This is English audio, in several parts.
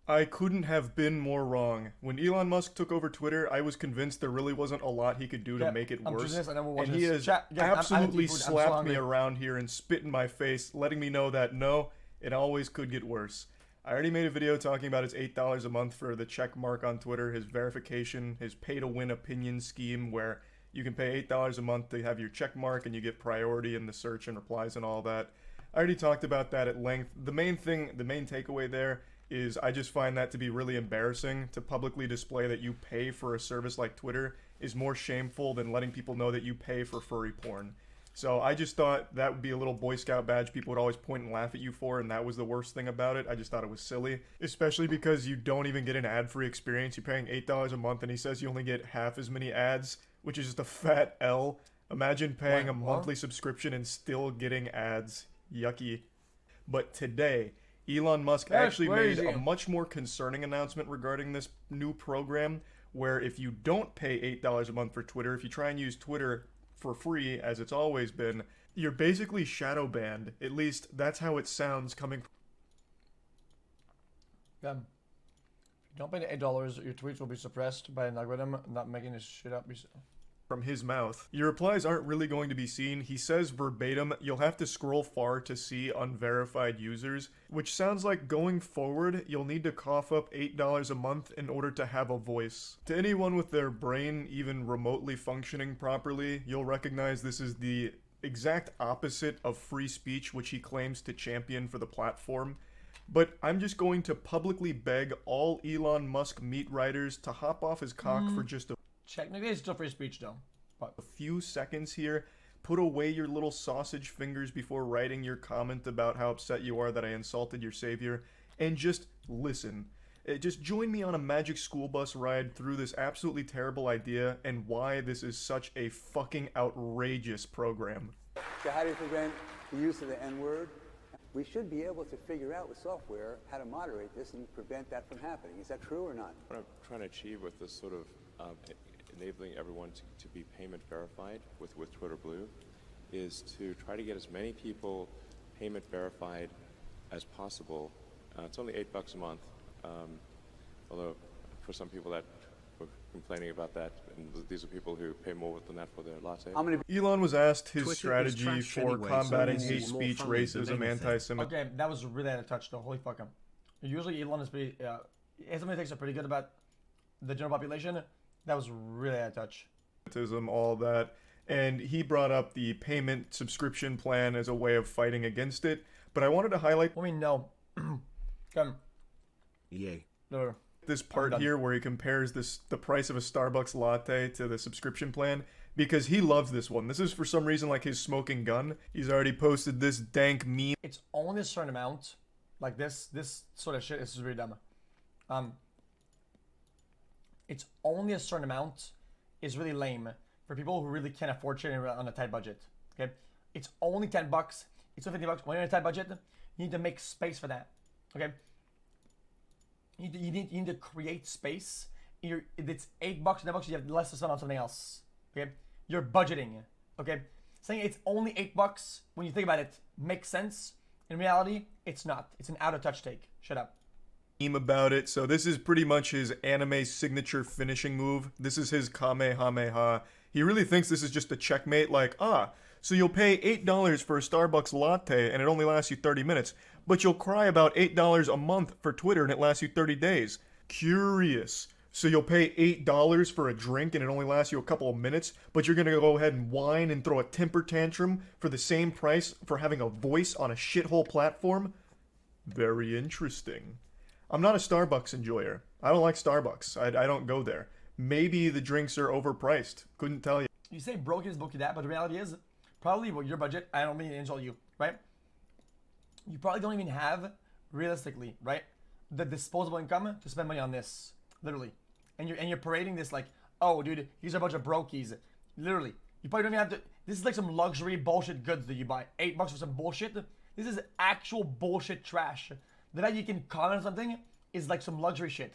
I couldn't have been more wrong. When Elon Musk took over Twitter, I was convinced there really wasn't a lot he could do to make it worse. And he has absolutely slapped me around here and spit in my face, letting me know that no, it always could get worse. I already made a video talking about his $8 a month for the check mark on Twitter, his verification, his pay-to-win opinion scheme where you can pay $8 a month to have your check mark and you get priority in the search and replies and all that. I already talked about that at length. The main takeaway there is I just find that to be really embarrassing. To publicly display that you pay for a service like Twitter is more shameful than letting people know that you pay for furry porn. So I just thought that would be a little Boy Scout badge people would always point and laugh at you for, and that was the worst thing about it. I just thought it was silly, especially because you don't even get an ad-free experience. You're paying $8 a month and he says you only get half as many ads, which is just a fat L. Imagine paying a monthly subscription and still getting ads. Yucky. But today, Elon Musk actually made a much more concerning announcement regarding this new program, where if you don't pay $8 a month for Twitter, if you try and use Twitter for free, as it's always been, you're basically shadow banned. At least, that's how it sounds coming from... If you don't pay the $8, your tweets will be suppressed by an algorithm, not making this shit up. From his mouth. Your replies aren't really going to be seen. He says verbatim, you'll have to scroll far to see unverified users, which sounds like going forward, you'll need to cough up $8 a month in order to have a voice. To anyone with their brain even remotely functioning properly, you'll recognize this is the exact opposite of free speech, which he claims to champion for the platform. But I'm just going to publicly beg all Elon Musk meat writers to hop off his cock for just a Technically, it's still free speech, though. But a few seconds here. Put away your little sausage fingers before writing your comment about how upset you are that I insulted your savior, and just listen. Just join me on a magic school bus ride through this absolutely terrible idea and why this is such a fucking outrageous program. So how do you prevent the use of the N-word? We should be able to figure out with software how to moderate this and prevent that from happening. Is that true or not? What I'm trying to achieve with this sort of enabling everyone to be payment verified with Twitter Blue is to try to get as many people payment verified as possible. It's only $8 a month, although for some people that were complaining about that, and these are people who pay more than that for their latte. Elon was asked his strategy for combating hate speech, racism, anti-Semitism. okay, that was really out of touch, though. Holy fuck him. Usually Elon is pretty, his takes are pretty good about the general population. That was really out of touch. All that. And he brought up the payment subscription plan as a way of fighting against it. But I wanted to highlight... I mean, no. Come. Yay. No. This part here where he compares the price of a Starbucks latte to the subscription plan, because he loves this one. This is for some reason like his smoking gun. He's already posted this dank meme. It's only a certain amount. Like this sort of shit is really dumb. It's only a certain amount is really lame for people who really can't afford shit on a tight budget. Okay, it's only $10. It's $50. When you're on a tight budget, you need to make space for that. Okay, you need to create space. It's $8, $10. You have less to spend on something else. Okay, you're budgeting. Okay, saying it's only $8 when you think about it makes sense. In reality, it's not. It's an out of touch take. Shut up. About it. So this is pretty much his anime signature finishing move. This is his Kamehameha. He really thinks this is just a checkmate, like, so you'll pay $8 for a Starbucks latte and it only lasts you 30 minutes, but you'll cry about $8 a month for Twitter and it lasts you 30 days. Curious. So you'll pay $8 for a drink and it only lasts you a couple of minutes, but you're gonna go ahead and whine and throw a temper tantrum for the same price for having a voice on a shithole platform? Very interesting. I'm not a Starbucks enjoyer. I don't like Starbucks. I don't go there. Maybe the drinks are overpriced. Couldn't tell you. You say broke is broke that, but the reality is, probably with your budget, I don't mean to insult you, right? You probably don't even have, realistically, right, the disposable income to spend money on this, literally. And you're parading this like, oh, dude, these are a bunch of brokies. Literally, you probably don't even have to. This is like some luxury bullshit goods that you buy. $8 for some bullshit. This is actual bullshit trash. The fact you can comment on something is like some luxury shit.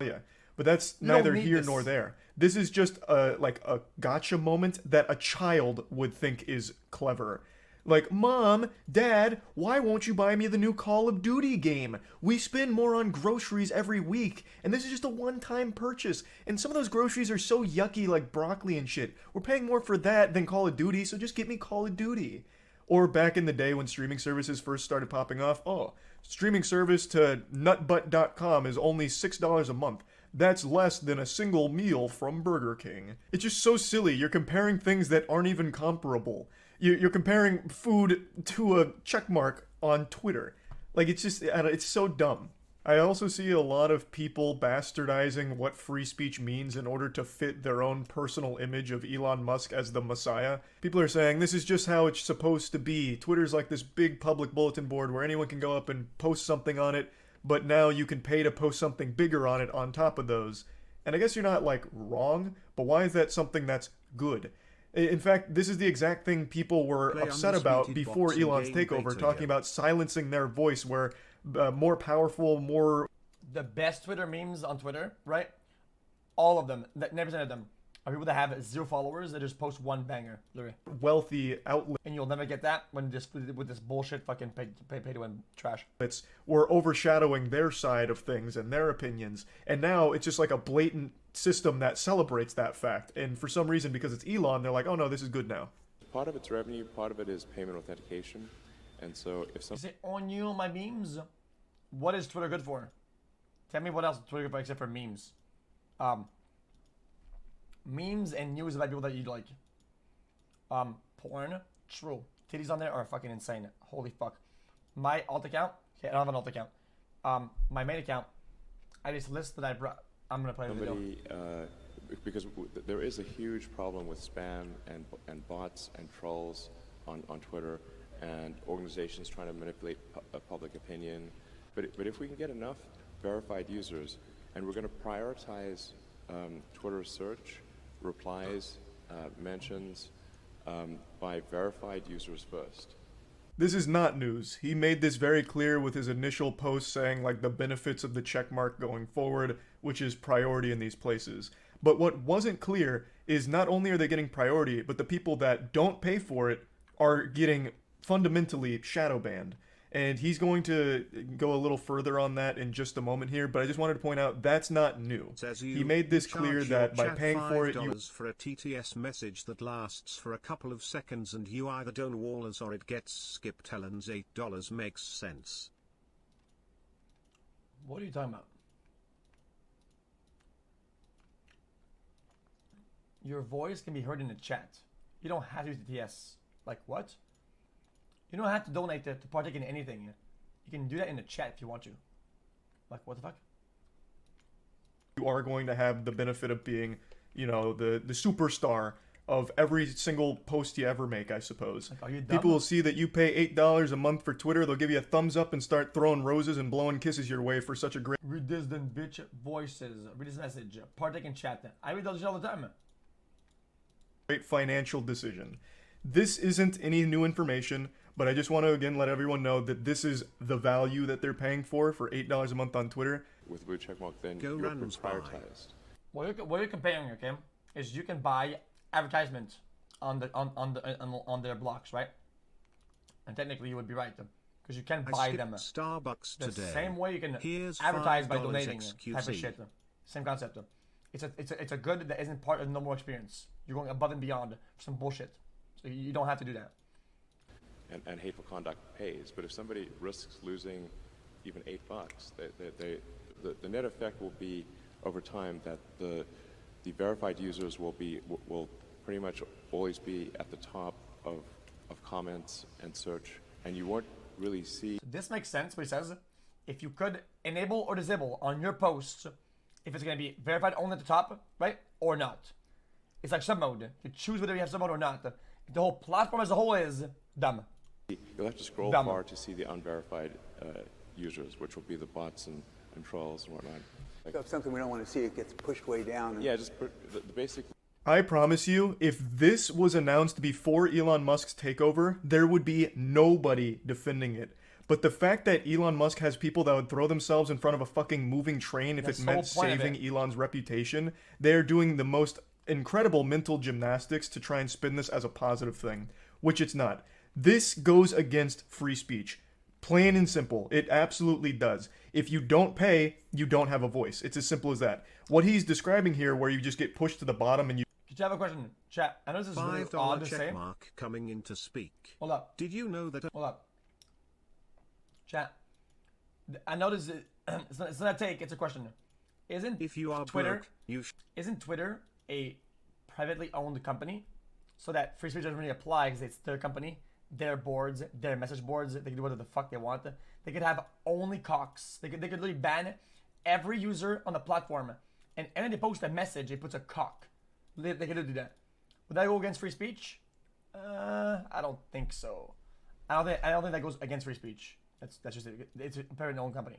Yeah, but that's neither here nor there. This is just like a gotcha moment that a child would think is clever. Like, Mom, Dad, why won't you buy me the new Call of Duty game? We spend more on groceries every week, and this is just a one-time purchase. And some of those groceries are so yucky, like broccoli and shit. We're paying more for that than Call of Duty, so just get me Call of Duty. Or back in the day when streaming services first started popping off, streaming service to nutbutt.com is only $6 a month. That's less than a single meal from Burger King. It's just so silly. You're comparing things that aren't even comparable. You're comparing food to a checkmark on Twitter. Like, it's just, it's so dumb. I also see a lot of people bastardizing what free speech means in order to fit their own personal image of Elon Musk as the Messiah. People are saying, this is just how it's supposed to be. Twitter's like this big public bulletin board where anyone can go up and post something on it, but now you can pay to post something bigger on it on top of those. And I guess you're not, like, wrong, but why is that something that's good? In fact, this is the exact thing people were upset about before Elon's takeover, talking about silencing their voice, where more powerful, more... The best Twitter memes on Twitter, right? All of them, 90% of them, are people that have 0 followers that just post one banger, literally. Wealthy outlet. And you'll never get that with this bullshit fucking pay to win trash. It's we're overshadowing their side of things and their opinions, and now it's just like a blatant system that celebrates that fact. And for some reason, because it's Elon, they're like, oh no, this is good now. Part of it's revenue, part of it is payment authentication. And so if some... You say, on you, my memes? What is Twitter good for? Tell me what else Twitter good for except for memes. Memes and news about people that you like. Porn, true. Titties on there are fucking insane. Holy fuck. My alt account, okay, I don't have an alt account. My main account, I just list that I brought. I'm gonna play the video. Because there is a huge problem with spam and bots and trolls on Twitter, and organizations trying to manipulate public opinion. But if we can get enough verified users, and we're going to prioritize Twitter search, replies, mentions by verified users first. This is not news. He made this very clear with his initial post saying, like, the benefits of the checkmark going forward, which is priority in these places. But what wasn't clear is not only are they getting priority, but the people that don't pay for it are getting fundamentally shadow banned. And he's going to go a little further on that in just a moment here, but I just wanted to point out that's not new. He made this clear that by paying for it, you... for a TTS message that lasts for a couple of seconds and you either don't wall us or it gets skipped. Helen's $8 makes sense. What are you talking about? Your voice can be heard in the chat. You don't have to use the TS. Like, what? You don't have to donate to partake in anything. You can do that in the chat if you want to. Like, what the fuck? You are going to have the benefit of being, you know, the superstar of every single post you ever make, I suppose. Like, are you dumb? People will see that you pay $8 a month for Twitter. They'll give you a thumbs up and start throwing roses and blowing kisses your way for such a great... Read this then, bitch. Voices. Read this message. Partake in chat. I read those all the time. Great financial decision. This isn't any new information, but I just want to again let everyone know that this is the value that they're paying for $8 a month on Twitter. With blue checkmark, then you're prioritized. What you're comparing, okay, is you can buy advertisements on their blocks, right? And technically, you would be right, because you can buy them. Starbucks the today. Same way you can Here's advertise by donating xQc. type of shit. Same concept. It's a good that isn't part of the normal experience. You're going above and beyond for some bullshit, so you don't have to do that. And hateful conduct pays, but if somebody risks losing even $8, the net effect will be over time that the verified users will pretty much always be at the top of comments and search, and you won't really see. So this makes sense. What he says, if you could enable or disable on your posts, if it's going to be verified only at the top, right, or not. It's like sub mode. You choose whether you have sub mode or not. The whole platform as a whole is dumb. You'll have to scroll far to see the unverified users, which will be the bots and trolls and whatnot. So if something we don't want to see, it gets pushed way down. Yeah, just the basic... I promise you, if this was announced before Elon Musk's takeover, there would be nobody defending it. But the fact that Elon Musk has people that would throw themselves in front of a fucking moving train if it meant saving Elon's reputation, they're doing the most incredible mental gymnastics to try and spin this as a positive thing, which it's not. This goes against free speech. Plain and simple. It absolutely does. If you don't pay, you don't have a voice. It's as simple as that. What he's describing here, where you just get pushed to the bottom and you... Did you have a question? Chat, I know this is really odd to say. Mark coming in to speak. Hold up. Did you know that... Hold up. Chat. I know this is... it's not a take, it's a question. Isn't if you are Twitter... broke, isn't Twitter a privately owned company? So that free speech doesn't really apply because it's their company, their boards, their message boards. They can do whatever the fuck they want. They could have only cocks. They could literally ban every user on the platform. And when they post a message, it puts a cock. They could do that. Would that go against free speech? I don't think so. I don't think that goes against free speech. That's just it. It's a privately owned company.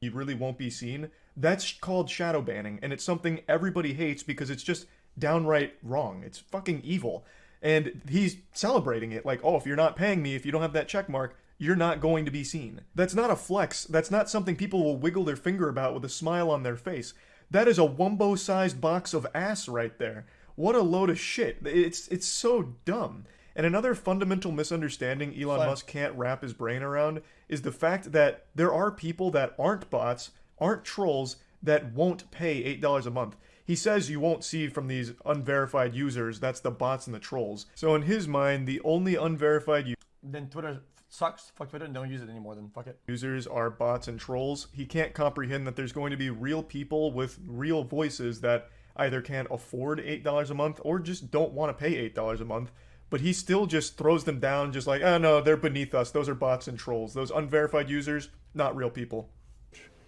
You really won't be seen. That's called shadow banning, and it's something everybody hates because it's just downright wrong. It's fucking evil. And he's celebrating it like, oh, if you're not paying me, if you don't have that check mark, you're not going to be seen. That's not a flex. That's not something people will wiggle their finger about with a smile on their face. That is a Wumbo-sized box of ass right there. What a load of shit. It's so dumb. And another fundamental misunderstanding Elon Musk can't wrap his brain around is the fact that there are people that aren't bots, aren't trolls, that won't pay $8 a month. He says you won't see from these unverified users, that's the bots and the trolls. So in his mind, the only unverified then Twitter sucks. Fuck Twitter and don't use it anymore, then fuck it. Users are bots and trolls. He can't comprehend that there's going to be real people with real voices that either can't afford $8 a month or just don't want to pay $8 a month. But he still just throws them down just like, oh no, they're beneath us. Those are bots and trolls. Those unverified users, not real people.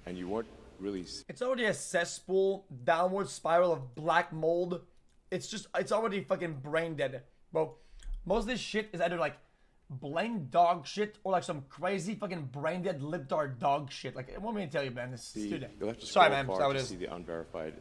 And you weren't really... It's already a cesspool, downward spiral of black mold. It's already fucking brain dead. Bro, most of this shit is either like blank dog shit or like some crazy fucking brain dead libtard dog shit. Like, what am I gonna tell you, man? This is stupid. You'll have to scroll far to see the unverified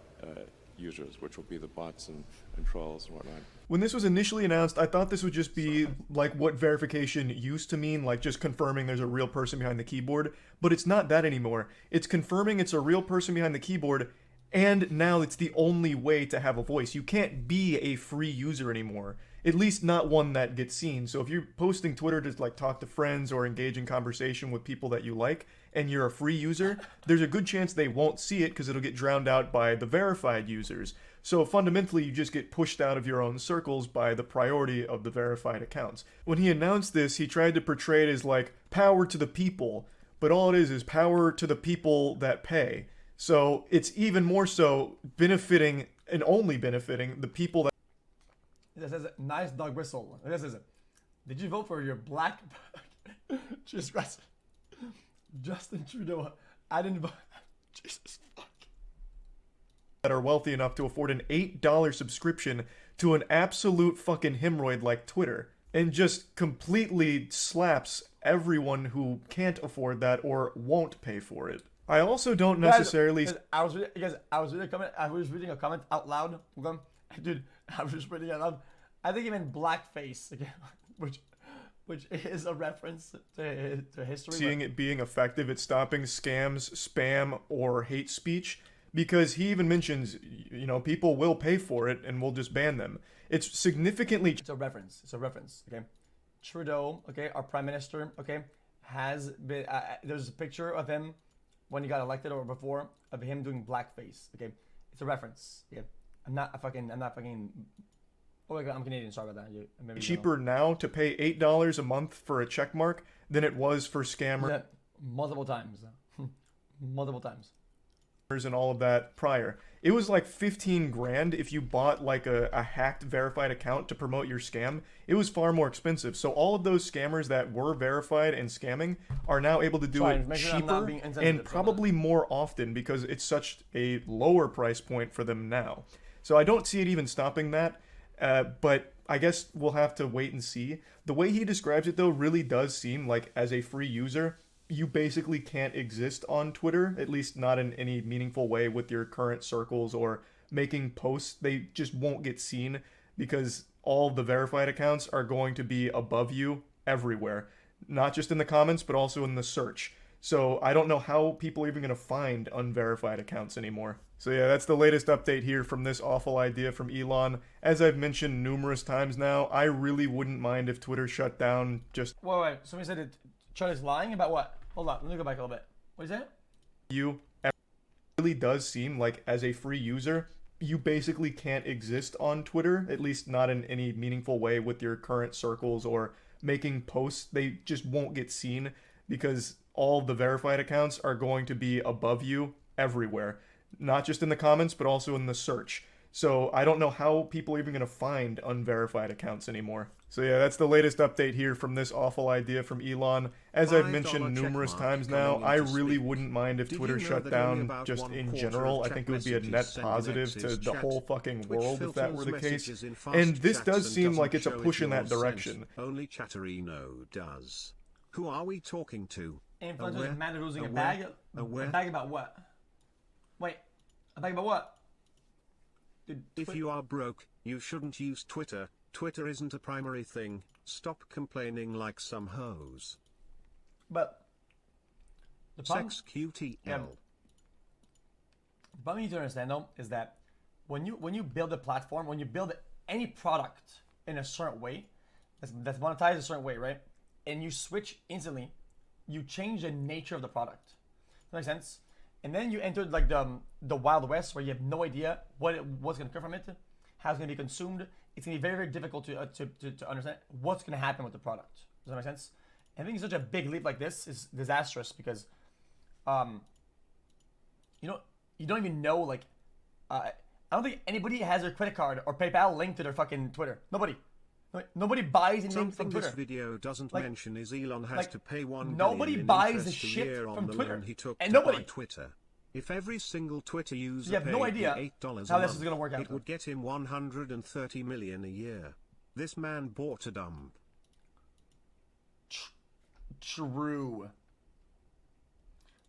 users, which will be the bots and trolls and whatnot. When this was initially announced, I thought this would just be like what verification used to mean, like just confirming there's a real person behind the keyboard, but it's not that anymore. It's confirming it's a real person behind the keyboard, and now it's the only way to have a voice. You can't be a free user anymore, at least not one that gets seen. So if you're posting Twitter to like talk to friends or engage in conversation with people that you like, and you're a free user, there's a good chance they won't see it because it'll get drowned out by the verified users. So fundamentally, you just get pushed out of your own circles by the priority of the verified accounts. When he announced this, he tried to portray it as like power to the people, but all it is power to the people that pay. So it's even more so benefiting and only benefiting the people that... This says, nice dog whistle. This is it. Did you vote for your black... Justin Trudeau. I didn't vote. Jesus fuck. That are wealthy enough to afford an $8 subscription to an absolute fucking hemorrhoid like Twitter, and just completely slaps everyone who can't afford that or won't pay for it. I also don't necessarily... I was reading a comment out loud. Dude, I was just reading it out loud. I think even blackface, again, which is a reference to history. Seeing it being effective at stopping scams, spam, or hate speech, because he even mentions, you know, people will pay for it and we'll just ban them. It's significantly... It's a reference, okay? Trudeau, okay, our prime minister, okay, has been... there's a picture of him when he got elected or before of him doing blackface, okay? It's a reference, okay? I'm not fucking... Oh my god, I'm Canadian, sorry about that. Maybe cheaper now to pay $8 a month for a check mark than it was for scammers. Yeah, multiple times. Multiple times. And all of that prior. It was like 15 grand if you bought like a hacked verified account to promote your scam. It was far more expensive. So all of those scammers that were verified and scamming are now able to do it cheaper and probably more often because it's such a lower price point for them now. So I don't see it even stopping that. But I guess we'll have to wait and see. The way he describes it, though, really does seem like as a free user, you basically can't exist on Twitter, at least not in any meaningful way with your current circles or making posts. They just won't get seen because all the verified accounts are going to be above you everywhere, not just in the comments, but also in the search. So I don't know how people are even going to find unverified accounts anymore. So yeah, that's the latest update here from this awful idea from Elon. As I've mentioned numerous times now, I really wouldn't mind if Twitter shut down just... Wait. Somebody said that Charlie's lying about what? Hold on, let me go back a little bit. What is it? It really does seem like as a free user, you basically can't exist on Twitter, at least not in any meaningful way with your current circles or making posts. They just won't get seen because all of the verified accounts are going to be above you everywhere. Not just in the comments, but also in the search. So I don't know how people are even going to find unverified accounts anymore. So yeah, that's the latest update here from this awful idea from Elon. As I've mentioned numerous times now, I really wouldn't mind if Twitter shut down just in general. I think it would be a net positive to the whole fucking world if that were the case. And this does seem like it's a push in that direction. Only Chatterino does. Who are we talking to? Influencers mad at losing a bag? A bag about what? Wait, a bag about what? If you are broke, you shouldn't use Twitter. Twitter isn't a primary thing. Stop complaining like some hoes. But the problem, xqcl. The problem you need to understand though is that when you build a platform, when you build any product in a certain way, that's monetized a certain way, right? And you switch instantly, you change the nature of the product. That makes sense? And then you entered like the Wild West where you have no idea what's going to come from it, how it's going to be consumed. It's going to be very, very difficult to understand what's going to happen with the product. Does that make sense? And I think such a big leap like this is disastrous because, you don't even know, like, I don't think anybody has their credit card or PayPal linked to their fucking Twitter. Nobody buys anything from Twitter. This video doesn't mention is Elon has to pay $1 nobody billion buys the a shit year from on the Twitter. loan he took And to nobody buy Twitter. If every single Twitter user you have no paid idea $8 how a this is month, gonna work out. it would get him $130 million a year. This man bought a dump. True.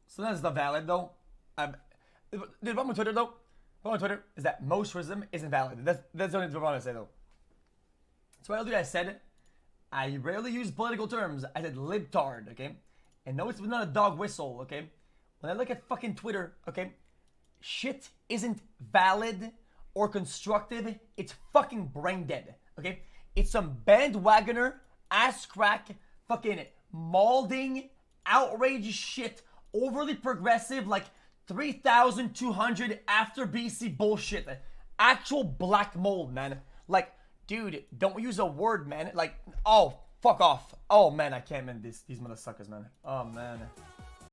So that's the valid though. The problem with Twitter though, the problem with Twitter is that most racism isn't valid. That's the only thing I want to say though. So what I'll do, I said, I rarely use political terms. I said libtard, okay? And no, it's not a dog whistle, okay? When I look at fucking Twitter, okay, shit isn't valid or constructive. It's fucking brain dead, okay? It's some bandwagoner, ass crack, fucking maulding, outrage shit, overly progressive, like 3,200 after BC bullshit. Actual black mold, man. Like, dude, don't use a word, man. Like, oh, fuck off. Oh, man, I can't, man. These motherfuckers, man. Oh, man.